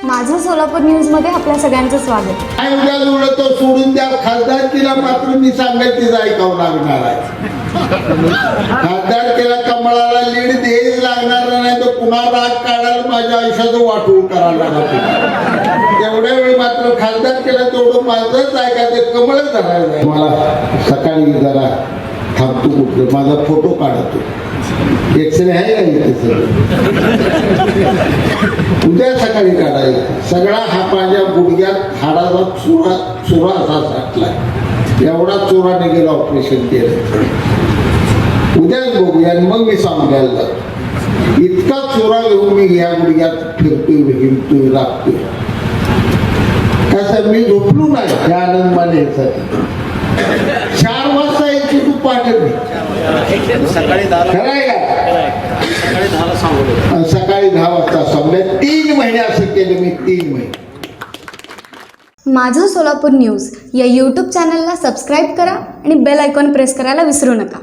माझं सोलापूर न्यूज मध्ये आपल्या सगळ्यांचं स्वागत. काय उद्या जुळलं तो सोडून द्या. खासदारकीला मात्र मी सांगेल तिचं ऐकावं लागणार आहे. खासदारकीला कमळाला लीड द्यायच लागणार नाही तर पुन्हा राग काढायला माझ्या आयुष्याचं वाटून करायला लागतं. तेवढ्या वेळी मात्र खासदारकीला तेवढं माझंच ऐकायचं कमळच धरायचं. मला सकाळी जरा थांबतो कुठलं माझा फोटो काढतो. एक्सरे आहे का इथे सगळं उद्या सकाळी काढायचं. सगळा हा माझ्या गुडघ्यात हाडाचा चुरा असा साठला. एवढा चुरा निघेल ऑपरेशन केलं. उद्याच बघूया आणि मग मी सांगायला जातो. इतका चुरा घेऊन मी या गुडघ्यात फिरतोय हिंडतोय राखतोय. कसं मी झोपलो नाही त्या आनंद मानेसाठी. 4 वाजता यायची तू पाठवली सकाळी 10 वाजता समजा 3 महिने असं केलं मी. 3 महिने. माझं सोलापूर न्यूज या यूट्यूब चॅनलला सबस्क्राईब करा आणि बेल आयकॉन प्रेस करायला विसरू नका.